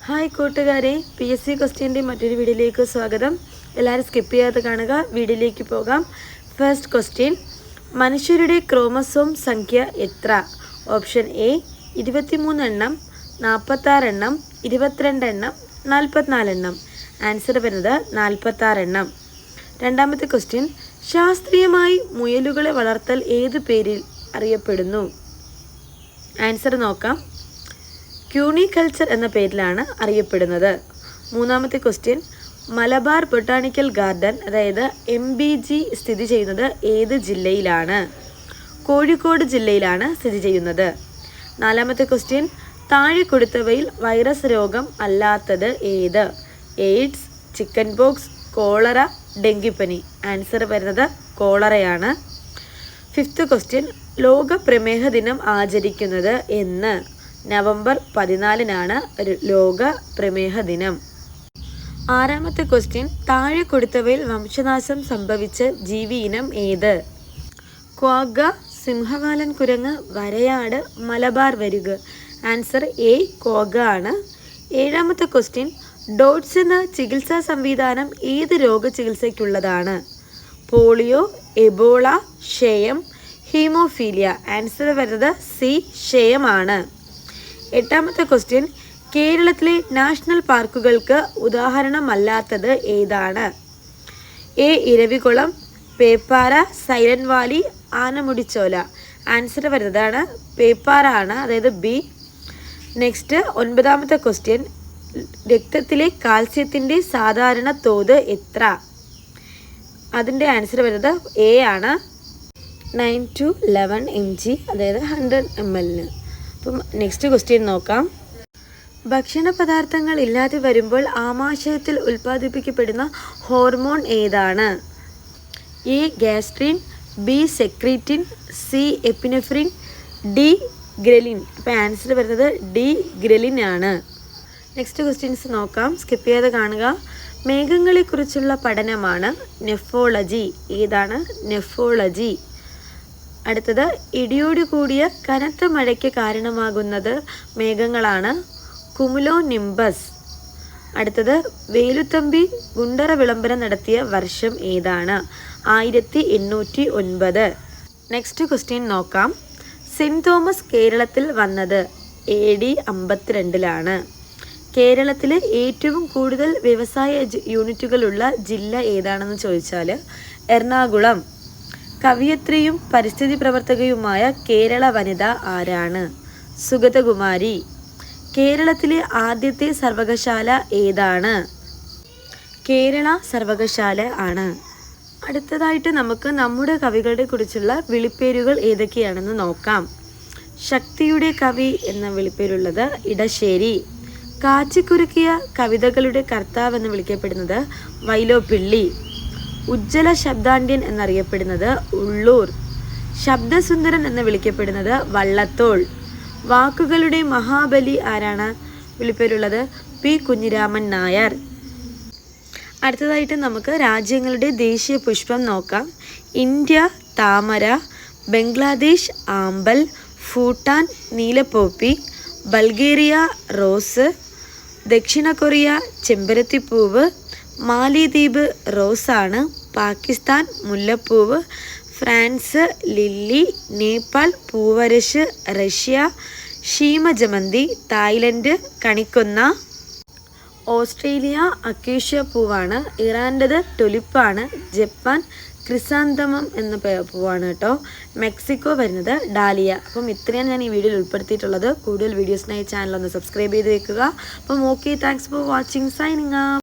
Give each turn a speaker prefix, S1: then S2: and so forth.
S1: Hi കൂട്ടുകാരെ, PSC ക്വസ്റ്റ്യൻ്റെ മറ്റൊരു വീഡിയോയിലേക്ക് സ്വാഗതം. എല്ലാവരും സ്കിപ്പ് ചെയ്യാതെ കാണുക. വീഡിയോയിലേക്ക് പോകാം. ഫസ്റ്റ് ക്വസ്റ്റ്യൻ, മനുഷ്യരുടെ ക്രോമസോം സംഖ്യ എത്ര? ഓപ്ഷൻ എ 23 എണ്ണം, 46 എണ്ണം, 22 എണ്ണം, 44 എണ്ണം. ആൻസർ വരുന്നത് 46 എണ്ണം. രണ്ടാമത്തെ ക്വസ്റ്റ്യൻ, ശാസ്ത്രീയമായി മുയലുകളെ വളർത്തൽ ഏതു പേരിൽ അറിയപ്പെടുന്നു? ആൻസർ നോക്കാം. ക്യൂണിക്കൾച്ചർ എന്ന പേരിലാണ് അറിയപ്പെടുന്നത്. മൂന്നാമത്തെ ക്വസ്റ്റ്യൻ, മലബാർ ബൊട്ടാണിക്കൽ ഗാർഡൻ അതായത് MBG സ്ഥിതി ചെയ്യുന്നത് ഏത് ജില്ലയിലാണ്? കോഴിക്കോട് ജില്ലയിലാണ് സ്ഥിതി ചെയ്യുന്നത്. നാലാമത്തെ ക്വസ്റ്റ്യൻ, താഴെ കൊടുത്തവയിൽ വൈറസ് രോഗം അല്ലാത്തത് ഏത്? എയ്ഡ്സ്, ചിക്കൻ പോക്സ്, കോളറ, ഡെങ്കിപ്പനി. ആൻസർ വരുന്നത് കോളറയാണ്. ഫിഫ്ത്ത് ക്വസ്റ്റ്യൻ, ലോക പ്രമേഹ ദിനം ആചരിക്കുന്നത് എന്ന്? നവംബർ 14-നാണ് ലോക പ്രമേഹ ദിനം. ആറാമത്തെ ക്വസ്റ്റ്യൻ, താഴെ കൊടുത്തവയിൽ വംശനാശം സംഭവിച്ച ജീവി ഇനം ഏത്? ക്വാഗ, സിംഹവാലൻ കുരങ്ങ്, വരയാട്, മലബാർ വരുക്. ആൻസർ എ ക്വാഗ ആണ്. ഏഴാമത്തെ ക്വസ്റ്റ്യൻ, ഡോട്ട്സ് എന്ന ചികിത്സാ സംവിധാനം ഏത് രോഗചികിത്സയ്ക്കുള്ളതാണ്? പോളിയോ, എബോള, ക്ഷയം, ഹീമോഫീലിയ. ആൻസർ വരുന്നത് സി ക്ഷയമാണ്. എട്ടാമത്തെ ക്വസ്റ്റ്യൻ, കേരളത്തിലെ നാഷണൽ പാർക്കുകൾക്ക് ഉദാഹരണമല്ലാത്തത് ഏതാണ്? A Eravikulam, Peppara, Silent Valley, Anamudichola. Answer വരുന്നതാണ് പേപ്പാറ ആണ്, അതായത് ബി. നെക്സ്റ്റ് ഒൻപതാമത്തെ ക്വസ്റ്റ്യൻ, രക്തത്തിലെ കാൽസ്യത്തിൻ്റെ സാധാരണ തോത് എത്ര? അതിൻ്റെ ആൻസർ വരുന്നത് എ ആണ്, 9 to 11 mg, അതായത് 100 ml. അപ്പം നെക്സ്റ്റ് ക്വസ്റ്റ്യൻ നോക്കാം. ഭക്ഷണ പദാർത്ഥങ്ങൾ ഇല്ലാതെ വരുമ്പോൾ ആമാശയത്തിൽ ഉൽപ്പാദിപ്പിക്കപ്പെടുന്ന ഹോർമോൺ ഏതാണ്? A gastrin, B secretin, C epinephrine, D ghrelin. അപ്പം ആൻസർ വരുന്നത് ഡി ഗ്രലിൻ ആണ്. നെക്സ്റ്റ് ക്വസ്റ്റ്യൻസ് നോക്കാം, സ്കിപ്പ് ചെയ്യാതെ കാണുക. മേഘങ്ങളെക്കുറിച്ചുള്ള പഠനമാണ് നെഫോളജി. ഏതാണ് നെഫോളജി? അടുത്തത്, ഇടിയോട് കൂടിയ കനത്ത മഴയ്ക്ക് കാരണമാകുന്നത് മേഘങ്ങളാണ്, കുമുലോ നിംബസ്. അടുത്തത്, വേലുത്തമ്പി ഗുണ്ടറ വിളംബരം നടത്തിയ വർഷം ഏതാണ്? 1809. നെക്സ്റ്റ് ക്വസ്റ്റ്യൻ നോക്കാം. സെൻറ് തോമസ് കേരളത്തിൽ വന്നത് AD 52-ലാണ്. കേരളത്തിൽ ഏറ്റവും കൂടുതൽ വ്യവസായ യൂണിറ്റുകളുള്ള ജില്ല ഏതാണെന്ന് ചോദിച്ചാൽ എറണാകുളം. കവിയത്രിയും പരിസ്ഥിതി പ്രവർത്തകയുമായ കേരള വനിത ആരാണ്? സുഗതകുമാരി. കേരളത്തിലെ ആദ്യത്തെ സർവകലാശാല ഏതാണ്? കേരള സർവകലാശാല ആണ്. അടുത്തതായിട്ട് നമുക്ക് നമ്മുടെ കവികളുടെ കുറിച്ചുള്ള വിളിപ്പേരുകൾ ഏതൊക്കെയാണെന്ന് നോക്കാം. ശക്തിയുടെ കവി എന്ന വിളിപ്പേരുള്ളത് ഇടശ്ശേരി. കാച്ചിക്കുറുക്കിയ കവിതകളുടെ കർത്താവ് എന്ന് വിളിക്കപ്പെടുന്നത് വൈലോപ്പിള്ളി. ഉജ്ജ്വല ശബ്ദാണ്ഡ്യൻ എന്നറിയപ്പെടുന്നത് ഉള്ളൂർ. ശബ്ദസുന്ദരൻ എന്ന് വിളിക്കപ്പെടുന്നത് വള്ളത്തോൾ. വാക്കുകളുടെ മഹാബലി ആരാണ്? വിളിപ്പേരുള്ളത് P കുഞ്ഞിരാമൻ നായർ. അടുത്തതായിട്ട് നമുക്ക് രാജ്യങ്ങളുടെ ദേശീയ പുഷ്പം നോക്കാം. ഇന്ത്യ താമര, ബംഗ്ലാദേശ് ആമ്പൽ, ഭൂട്ടാൻ നീലപ്പോപ്പി, ബൾഗേറിയ റോസ്, ദക്ഷിണ കൊറിയ ചെമ്പരത്തിപ്പൂവ്, മാലിദ്വീപ് റോസാണ്, പാകിസ്ഥാൻ മുല്ലപ്പൂവ്, ഫ്രാൻസ് ലില്ലി, നേപ്പാൾ പൂവരശ്, റഷ്യ ഷീമജമന്തി, തായ്ലൻഡ് കണിക്കൊന്ന, ഓസ്ട്രേലിയ അക്കേഷ്യ പൂവാണ്, ഇറാൻ്റെത് ടുലിപ്പാണ്, ജപ്പാൻ ക്രിസാന്തമം എന്ന പൂവാണ് കേട്ടോ. മെക്സിക്കോ വരുന്നത് ഡാലിയ. അപ്പം ഇത്രയാണ് ഞാൻ ഈ വീഡിയോയിൽ ഉൾപ്പെടുത്തിയിട്ടുള്ളത്. കൂടുതൽ വീഡിയോസിനായി ചാനൽ ഒന്ന് സബ്സ്ക്രൈബ് ചെയ്ത് വെക്കുക. അപ്പം okay, thanks for watching, signing off.